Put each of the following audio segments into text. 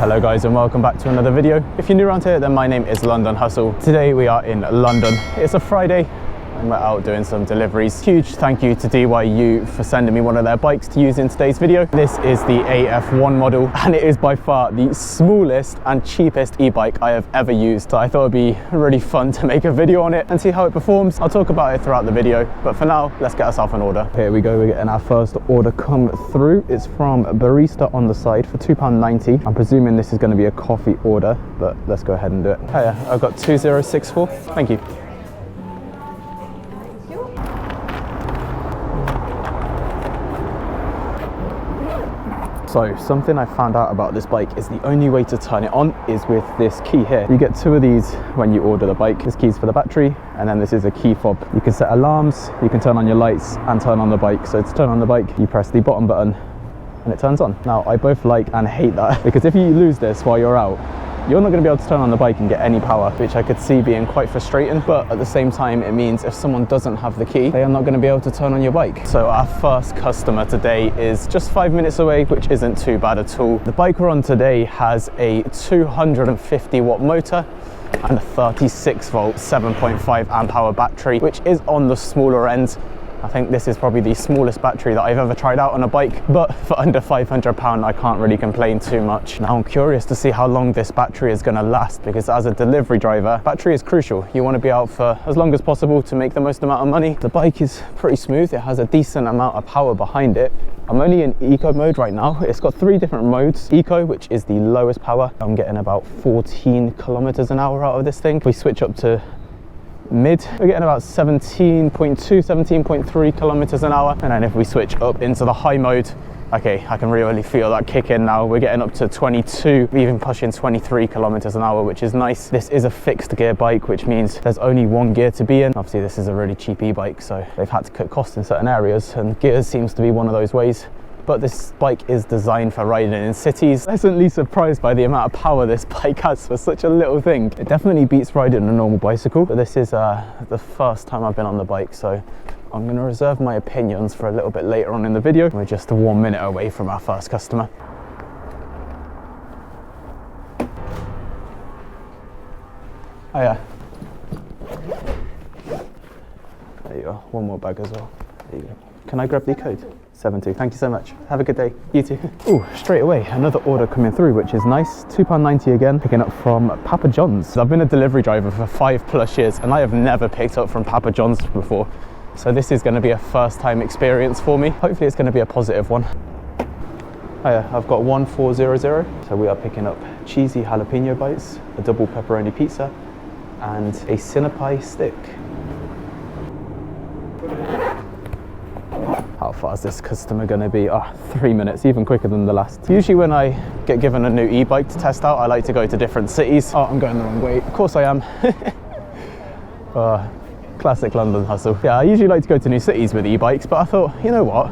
Hello guys and welcome back to another video. If you're new around here, then my name is London Hustle. Today we are in London. It's a Friday and we're out doing some deliveries. Huge thank you to DYU for sending me one of their bikes to use in today's video. This is the AF1 model and it is by far the smallest and cheapest e-bike I have ever used. So I thought it'd be really fun to make a video on it and see how it performs. I'll talk about it throughout the video, but for now, let's get ourselves an order. Here we go, we're getting our first order come through. It's from Barista on the side for £2.90. I'm presuming this is going to be a coffee order, but let's go ahead and do it. Oh yeah, I've got 2064. Thank you. So something I found out about this bike is the only way to turn it on is with this key here. You get two of these when you order the bike. This key's for the battery and then this is a key fob. You can set alarms, you can turn on your lights and turn on the bike. So to turn on the bike, you press the bottom button and it turns on. Now I both like and hate that because if you lose this while you're out, you're not going to be able to turn on the bike and get any power, which I could see being quite frustrating. But at the same time, it means if someone doesn't have the key, they are not going to be able to turn on your bike. So our first customer today is just 5 minutes away, which isn't too bad at all. The bike we're on today has a 250 watt motor and a 36 volt 7.5 amp hour battery, which is on the smaller end. I think this is probably the smallest battery that I've ever tried out on a bike, but for under £500 I can't really complain too much. Now I'm curious to see how long this battery is going to last, because as a delivery driver, battery is crucial. You want to be out for as long as possible to make the most amount of money. The bike is pretty smooth, it has a decent amount of power behind it. I'm only in eco mode right now. It's got 3 different modes. Eco, which is the lowest power, I'm getting about 14 kilometers an hour out of this thing. If we switch up to mid, we're getting about 17.2, 17.3 kilometers an hour. And then if we switch up into the high mode, okay, I can really feel that kick in now. We're getting up to 22, even pushing 23 kilometers an hour, which is nice. This is a fixed gear bike, which means there's only one gear to be in. Obviously this is a really cheap e-bike, so they've had to cut costs in certain areas, and gears seems to be one of those ways. But this bike is designed for riding in cities. Pleasantly surprised by the amount of power this bike has for such a little thing. It definitely beats riding a normal bicycle, but this is the first time I've been on the bike, so I'm going to reserve my opinions for a little bit later on in the video. We're just 1 minute away from our first customer. Oh yeah. There you go, one more bag as well. There you go. Can I grab the code? 70. Thank you so much. Have a good day. You too. Oh, straight away, another order coming through, which is nice. £2.90 again, picking up from Papa John's. I've been a delivery driver for 5+ years and I have never picked up from Papa John's before. So this is going to be a first time experience for me. Hopefully it's going to be a positive one. Oh yeah, I've got 1400. So we are picking up cheesy jalapeno bites, a double pepperoni pizza and a Cinepie stick. How far is this customer going to be? 3 minutes, even quicker than the last. Usually when I get given a new e-bike to test out, I like to go to different cities. Oh, I'm going the wrong way. Of course I am. Classic London hustle. Yeah, I usually like to go to new cities with e-bikes, but I thought, you know what?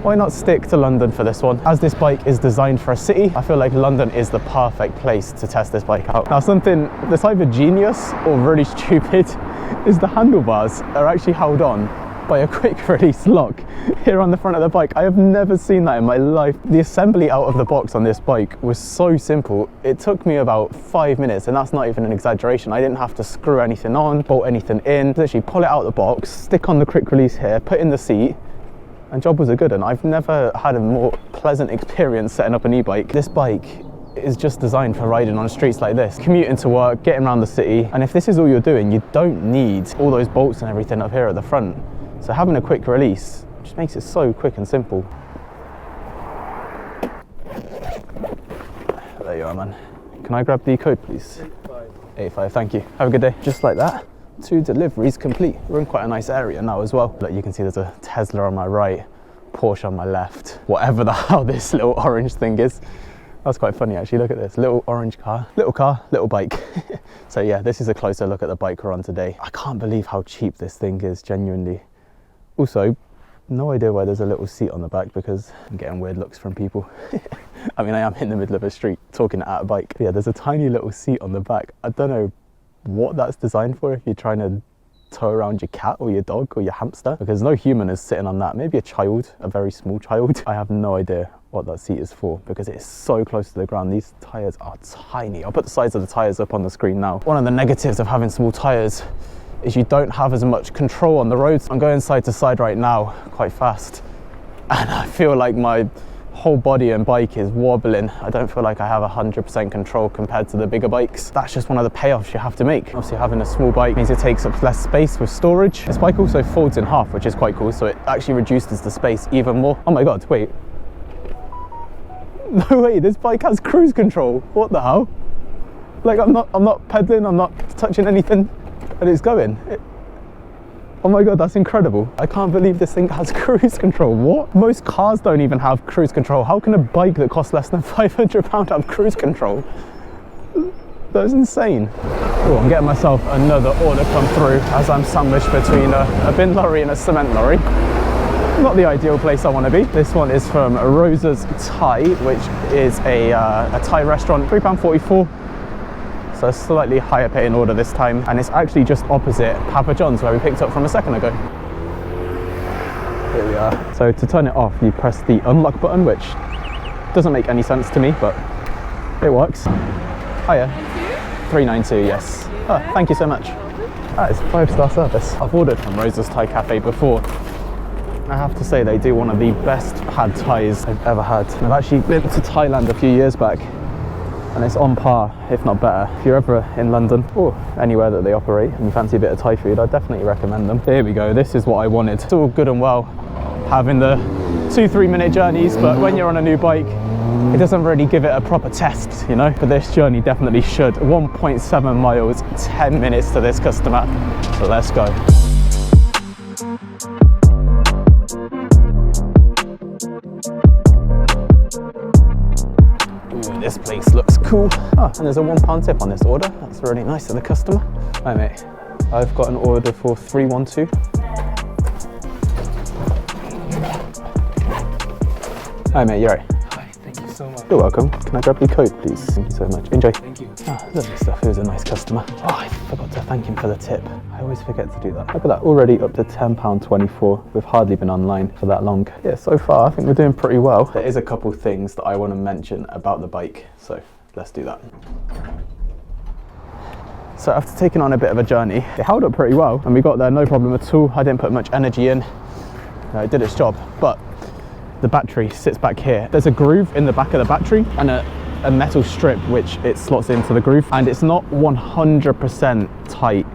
Why not stick to London for this one? As this bike is designed for a city, I feel like London is the perfect place to test this bike out. Now, something that's either genius or really stupid is the handlebars are actually held on by a quick release lock here on the front of the bike. I have never seen that in my life. The assembly out of the box on this bike was so simple. It took me about 5 minutes, and that's not even an exaggeration. I didn't have to screw anything on, bolt anything in. Literally pull it out of the box, stick on the quick release here, put in the seat, and job was a good one. I've never had a more pleasant experience setting up an e-bike. This bike is just designed for riding on streets like this, commuting to work, getting around the city. And if this is all you're doing, you don't need all those bolts and everything up here at the front. So having a quick release just makes it so quick and simple. There you are, man. Can I grab the code, please? 85, thank you. Have a good day. Just like that, 2 deliveries complete. We're in quite a nice area now as well. Look, you can see there's a Tesla on my right, Porsche on my left, whatever the hell this little orange thing is. That's quite funny actually, look at this, little orange car, little bike. So yeah, this is a closer look at the bike we're on today. I can't believe how cheap this thing is, genuinely. Also, no idea why there's a little seat on the back, because I'm getting weird looks from people. I mean, I am in the middle of a street talking at a bike. But yeah, there's a tiny little seat on the back. I don't know what that's designed for, if you're trying to tow around your cat or your dog or your hamster, because no human is sitting on that. Maybe a child, a very small child. I have no idea what that seat is for, because it is so close to the ground. These tyres are tiny. I'll put the size of the tyres up on the screen now. One of the negatives of having small tyres is you don't have as much control on the roads. I'm going side to side right now quite fast, and I feel like my whole body and bike is wobbling. I don't feel like I have 100% control compared to the bigger bikes. That's just one of the payoffs you have to make. Obviously having a small bike means it takes up less space with storage. This bike also folds in half, which is quite cool, so it actually reduces the space even more. Oh my god, wait. No way, this bike has cruise control. What the hell? Like I'm not pedaling, I'm not touching anything, and it's going. Oh my god, that's incredible. I can't believe this thing has cruise control. What? Most cars don't even have cruise control. How can a bike that costs less than £500 have cruise control? That's insane. Oh, I'm getting myself another order come through as I'm sandwiched between a bin lorry and a cement lorry. Not the ideal place I want to be. This one is from Rosa's Thai, which is a Thai restaurant, £3.44. So a slightly higher paying order this time, and it's actually just opposite Papa John's where we picked up from a second ago. Here we are. So to turn it off, you press the unlock button, which doesn't make any sense to me, but it works. Hiya. 392, yes. Oh, thank you so much. That is 5-star service. I've ordered from Rosa's Thai Cafe before. I have to say they do one of the best pad thais I've ever had. I've actually been to Thailand a few years back, and it's on par, if not better. If you're ever in London or anywhere that they operate and you fancy a bit of Thai food, I'd definitely recommend them. Here we go, this is what I wanted. It's all good and well having the 2-3 minute journeys, but when you're on a new bike, it doesn't really give it a proper test, you know? But this journey definitely should. 1.7 miles, 10 minutes to this customer. So let's go. This place looks cool. Oh, and there's a £1 tip on this order. That's really nice of the customer. Hi mate, I've got an order for 312. Hi mate, you're right. Hi, thank you so much. You're welcome. Can I grab your code, please? Thank you so much. Enjoy. Thank you. Ah, lovely stuff. He was a nice customer. Oh, I forgot to thank him for the tip. I always forget to do that. Look at that, already up to £10.24. We've hardly been online for that long. Yeah, so far I think we're doing pretty well. There is a couple things that I want to mention about the bike, so let's do that. So after taking on a bit of a journey, it held up pretty well and we got there no problem at all. I didn't put much energy in. It did its job, but the battery sits back here. There's a groove in the back of the battery and a metal strip which it slots into the groove, and it's not 100% tight.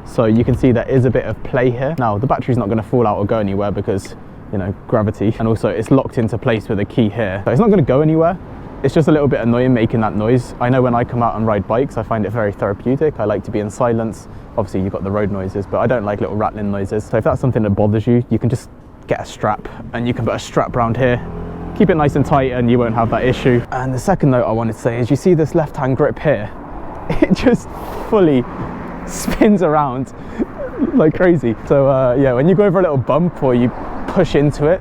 So you can see there is a bit of play here. Now the battery's not going to fall out or go anywhere because, you know, gravity, and also it's locked into place with a key here. So it's not going to go anywhere. It's just a little bit annoying making that noise. I know when I come out and ride bikes, I find it very therapeutic. I like to be in silence. Obviously you've got the road noises, but I don't like little rattling noises. So if that's something that bothers you, you can just get a strap, and you can put a strap around here, keep it nice and tight, and you won't have that issue. And the second note I wanted to say is, you see this left hand grip here? It just fully spins around like crazy. So yeah, when you go over a little bump or you push into it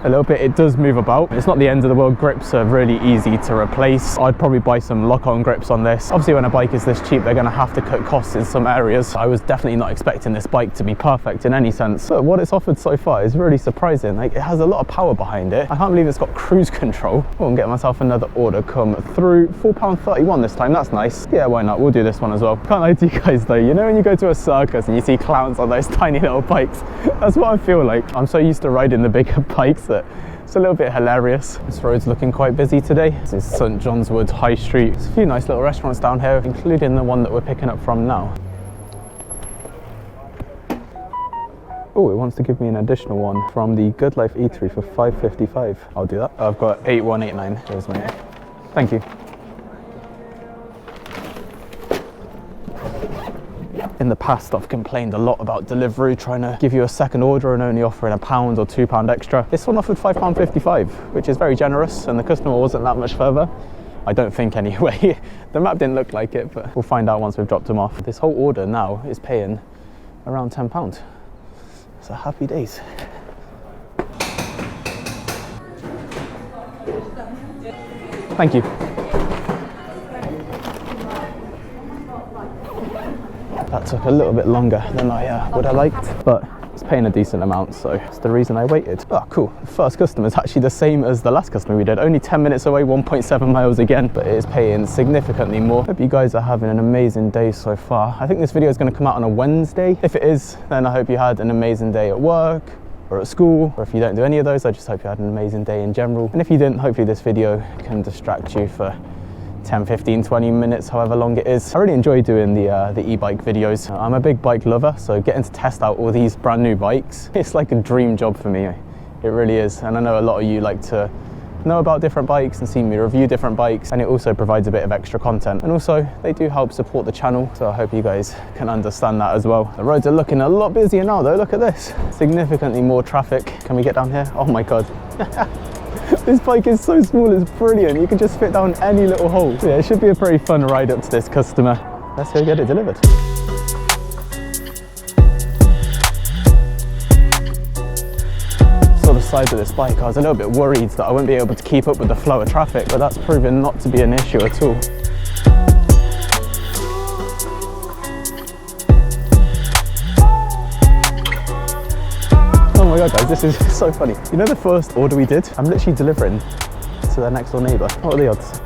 a little bit, it does move about. It's not the end of the world. Grips are really easy to replace. I'd probably buy some lock-on grips on this. Obviously when a bike is this cheap, they're going to have to cut costs in some areas. I was definitely not expecting this bike to be perfect in any sense, but what it's offered so far is really surprising. Like, it has a lot of power behind it. I can't believe it's got cruise control. Oh, I'm getting myself another order come through. £4.31 this time. That's nice. Yeah, why not? We'll do this one as well. Can't lie to you guys though, you know when you go to a circus and you see clowns on those tiny little bikes? That's what I feel like. I'm so used to riding the bigger bikes that it's a little bit hilarious. This road's looking quite busy today. This is St John's Wood High Street. There's a few nice little restaurants down here, including the one that we're picking up from now. Oh, it wants to give me an additional one from the Good Life Eatery for £5.55. I'll do that. I've got 8189. Here's my name. Thank you. In the past, I've complained a lot about Deliveroo trying to give you a second order and only offering £1 or £2 extra. This one offered £5.55, which is very generous, and the customer wasn't that much further. I don't think anyway. The map didn't look like it, but we'll find out once we've dropped them off. This whole order now is paying around £10. So happy days. Thank you. That took a little bit longer than I would have liked, but it's paying a decent amount, so that's the reason I waited. Oh, cool. The first customer is actually the same as the last customer we did. Only 10 minutes away, 1.7 miles again, but it is paying significantly more. Hope you guys are having an amazing day so far. I think this video is going to come out on a Wednesday. If it is, then I hope you had an amazing day at work or at school, or if you don't do any of those, I just hope you had an amazing day in general. And if you didn't, hopefully this video can distract you for 10, 15, 20 minutes, however long it is. I really enjoy doing the e-bike videos. I'm a big bike lover, so getting to test out all these brand new bikes, it's like a dream job for me. It really is. And I know a lot of you like to know about different bikes and see me review different bikes, and it also provides a bit of extra content. And also, they do help support the channel, so I hope you guys can understand that as well. The roads are looking a lot busier now though, look at this. Significantly more traffic. Can we get down here? Oh my God. This bike is so small, it's brilliant. You can just fit down any little hole. Yeah, it should be a pretty fun ride up to this customer. Let's go get it delivered. Saw the size of this bike, I was a little bit worried that I wouldn't be able to keep up with the flow of traffic, but that's proven not to be an issue at all. Oh my God, guys, this is so funny. You know the first order we did? I'm literally delivering to their next door neighbour. What are the odds?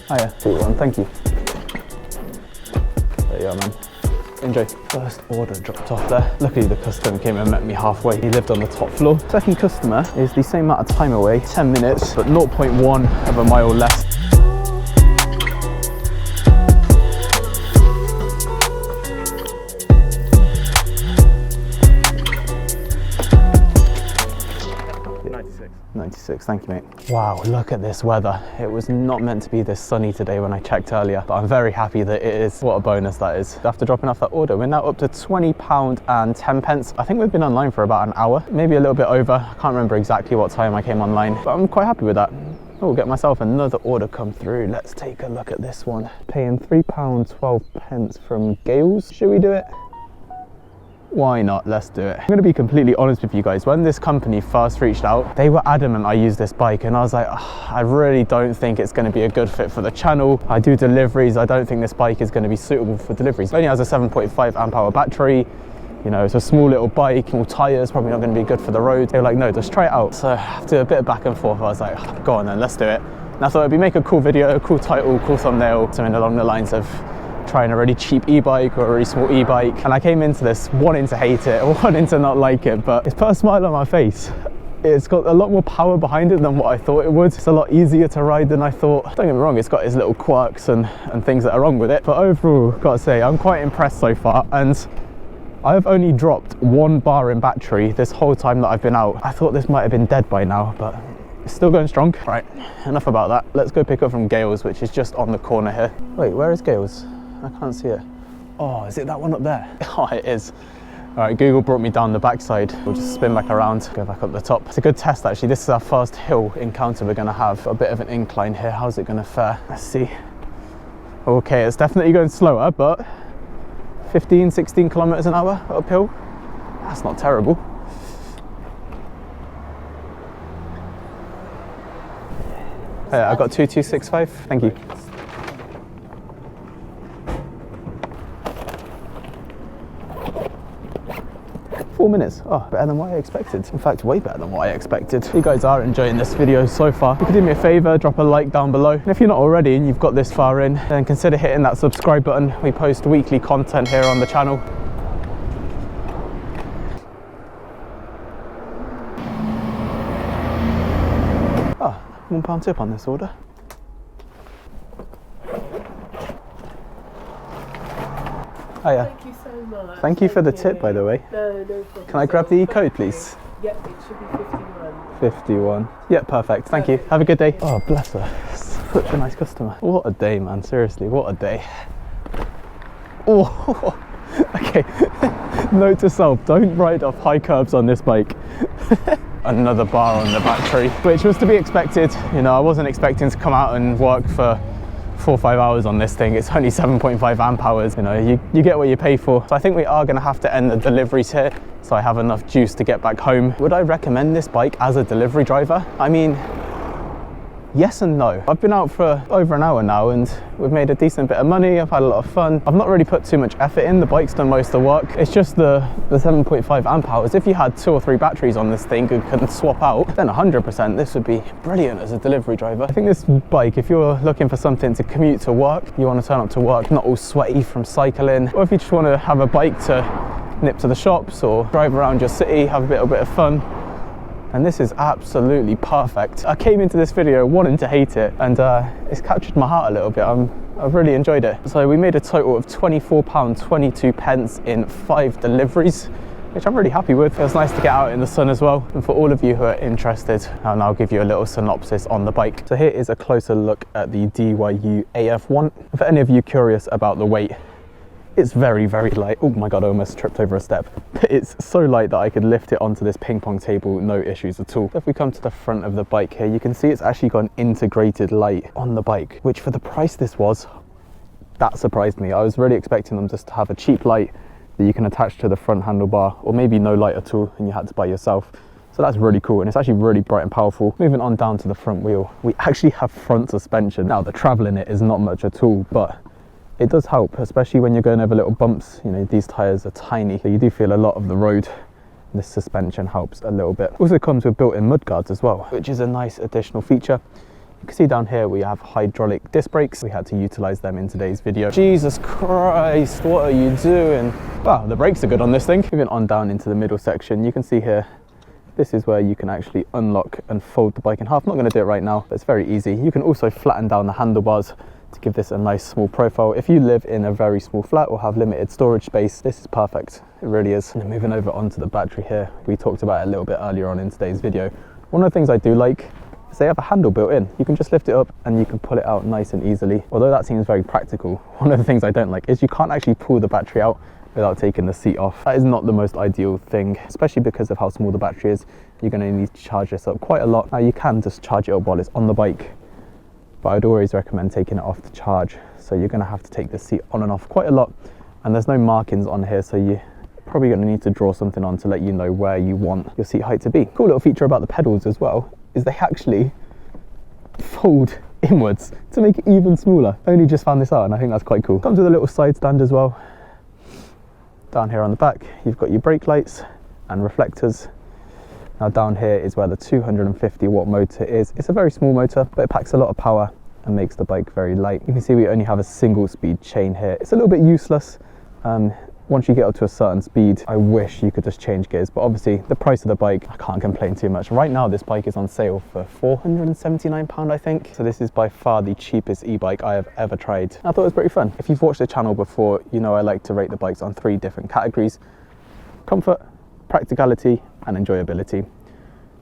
Hiya, sweet one, thank you. There you are, man. Enjoy. First order dropped off there. Luckily the customer came and met me halfway. He lived on the top floor. Second customer is the same amount of time away, 10 minutes, but 0.1 of a mile less. Thank you, mate. Wow, look at this weather. It was not meant to be this sunny today when I checked earlier, but I'm very happy that it is. What a bonus that is. After dropping off that order, we're now up to £20 and 10 pence. I think we've been online for about an hour, maybe a little bit over. I can't remember exactly what time I came online, but I'm quite happy with that. Oh, get myself another order come through. Let's take a look at this one. Paying £3.12 from Gales. Should we do it? Why not? Let's do it. I'm going to be completely honest with you guys. When this company first reached out, they were adamant I use this bike, and I was like, oh, I really don't think it's going to be a good fit for the channel. I do deliveries. I don't think this bike is going to be suitable for deliveries. It only has a 7.5 amp hour battery. You know, it's a small little bike, small tyres, probably not going to be good for the road. They were like, no, just try it out. So after a bit of back and forth, I was like, oh, go on then, let's do it. And I thought it'd make a cool video, a cool title, cool thumbnail, something along the lines of trying a really cheap e-bike or a really small e-bike. And I came into this wanting to hate it, wanting to not like it, but it's put a smile on my face. It's got a lot more power behind it than what I thought it would. It's a lot easier to ride than I thought. Don't get me wrong, it's got its little quirks and things that are wrong with it, but overall, gotta say, I'm quite impressed so far. And I've only dropped 1 bar in battery this whole time that I've been out. I thought this might have been dead by now, but it's still going strong. Right, enough about that. Let's go pick up from Gales, which is just on the corner here. Wait, where is Gales? I can't see it. Oh, is it that one up there? Oh, it is. All right, Google brought me down the backside. We'll just spin back around, go back up the top. It's a good test, actually. This is our first hill encounter we're gonna have. A bit of an incline here. How's it gonna fare? Let's see. Okay, it's definitely going slower, but 15, 16 kilometers an hour uphill. That's not terrible. Yeah, I got 2265. Thank you. Minutes. Oh, better than what I expected. In fact, way better than what I expected. If you guys are enjoying this video so far, you could do me a favor, drop a like down below. And if you're not already and you've got this far in, then consider hitting that subscribe button. We post weekly content here on the channel. Oh, £1 tip on this order. Hiya. Thank you so much. Thank you for the tip, by the way. No problem. Can I grab the code, please? Yep, it should be 51. 51. Yeah, perfect. Thank you. Have a good day. Oh, bless her. Such a nice customer. What a day, man. Seriously, what a day. Oh, okay. Note to self, don't ride off high curbs on this bike. Another bar on the battery, which was to be expected. You know, I wasn't expecting to come out and work for 4 or 5 hours on this thing. It's only 7.5 amp hours. You know, you get what you pay for. So I think we are going to have to end the deliveries here so I have enough juice to get back home. Would I recommend this bike as a delivery driver? I mean, Yes and no. I've been out for over an hour now and we've made a decent bit of money. I've had a lot of fun. I've not really put too much effort in. The bike's done most of the work. It's just the 7.5 amp hours. If you had 2 or 3 batteries on this thing and couldn't swap out, then 100% this would be brilliant as a delivery driver. I think this bike, if you're looking for something to commute to work, you want to turn up to work not all sweaty from cycling, or if you just want to have a bike to nip to the shops or drive around your city, have a little bit of fun, and this is absolutely perfect. I came into this video wanting to hate it, and it's captured my heart a little bit. I've really enjoyed it. So we made a total of £24.22 in 5 deliveries, which I'm really happy with. It was nice to get out in the sun as well. And for all of you who are interested, I'll now give you a little synopsis on the bike. So here is a closer look at the DYU AF1. For any of you curious about the weight, it's very, very light. Oh my God, I almost tripped over a step. It's so light that I could lift it onto this ping pong table, no issues at all. If we come to the front of the bike here, you can see it's actually got an integrated light on the bike, which for the price this was, that surprised me. I was really expecting them just to have a cheap light that you can attach to the front handlebar, or maybe no light at all and you had to buy yourself. So that's really cool, and it's actually really bright and powerful. Moving on down to the front wheel, we actually have front suspension. Now the travel in it is not much at all, but it does help, especially when you're going over little bumps. You know, these tyres are tiny, so you do feel a lot of the road. This suspension helps a little bit. Also comes with built-in mud guards as well, which is a nice additional feature. You can see down here we have hydraulic disc brakes. We had to utilize them in today's video. Jesus Christ, what are you doing? Wow, the brakes are good on this thing. Moving on down into the middle section, you can see here, this is where you can actually unlock and fold the bike in half. I'm not going to do it right now, but it's very easy. You can also flatten down the handlebars to give this a nice small profile. If you live in a very small flat or have limited storage space, this is perfect. It really is. And then moving over onto the battery here, we talked about it a little bit earlier on in today's video. One of the things I do like is they have a handle built in. You can just lift it up and you can pull it out nice and easily. Although that seems very practical, one of the things I don't like is you can't actually pull the battery out without taking the seat off. That is not the most ideal thing, especially because of how small the battery is. You're going to need to charge this up quite a lot. Now you can just charge it up while it's on the bike, but I'd always recommend taking it off to charge. So you're going to have to take the seat on and off quite a lot, and there's no markings on here, so you're probably going to need to draw something on to let you know where you want your seat height to be. Cool little feature about the pedals as well is they actually fold inwards to make it even smaller. I only just found this out and I think that's quite cool. Comes with a little side stand as well. Down here on the back you've got your brake lights and reflectors. Now down here is where the 250 watt motor is. It's a very small motor, but it packs a lot of power and makes the bike very light. You can see we only have a single speed chain here. It's a little bit useless. Once you get up to a certain speed, I wish you could just change gears, but obviously the price of the bike, I can't complain too much. Right now this bike is on sale for £479, I think. So this is by far the cheapest e-bike I have ever tried. I thought it was pretty fun. If you've watched the channel before, you know I like to rate the bikes on 3 different categories: comfort, practicality and enjoyability.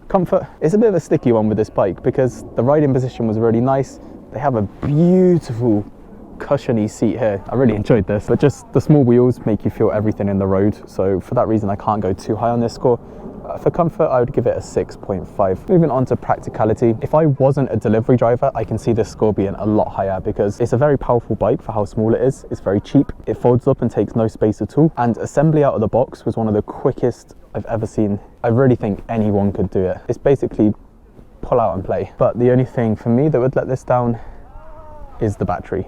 Comfort is a bit of a sticky one with this bike because the riding position was really nice. They have a beautiful cushiony seat here. I really enjoyed this, but just the small wheels make you feel everything in the road, so for that reason I can't go too high on this score. For comfort I would give it a 6.5. Moving on to practicality, if I wasn't a delivery driver I can see this score being a lot higher because it's a very powerful bike for how small it is. It's very cheap, it folds up and takes no space at all, and assembly out of the box was one of the quickest I've ever seen. I really think anyone could do it. It's basically pull out and play. But the only thing for me that would let this down is the battery.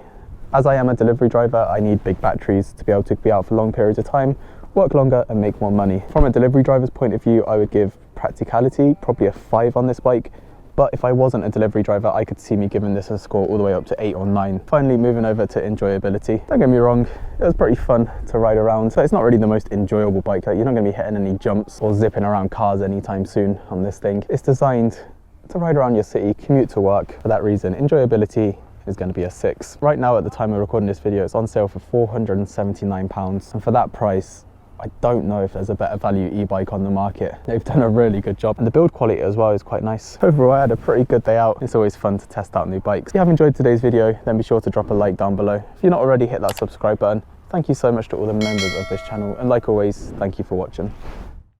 As I am a delivery driver, I need big batteries to be able to be out for long periods of time, work longer and make more money. From a delivery driver's point of view, I would give practicality probably a 5 on this bike. But if I wasn't a delivery driver, I could see me giving this a score all the way up to 8 or 9. Finally, moving over to enjoyability. Don't get me wrong, it was pretty fun to ride around. So it's not really the most enjoyable bike. Like, you're not going to be hitting any jumps or zipping around cars anytime soon on this thing. It's designed to ride around your city, commute to work. For that reason, enjoyability is going to be a 6. Right now, at the time of recording this video, it's on sale for £479. And for that price, I don't know if there's a better value e-bike on the market. They've done a really good job, and the build quality as well is quite nice. Overall, I had a pretty good day out. It's always fun to test out new bikes. If you have enjoyed today's video, then be sure to drop a like down below. If you're not already, hit that subscribe button. Thank you so much to all the members of this channel, and like always, thank you for watching.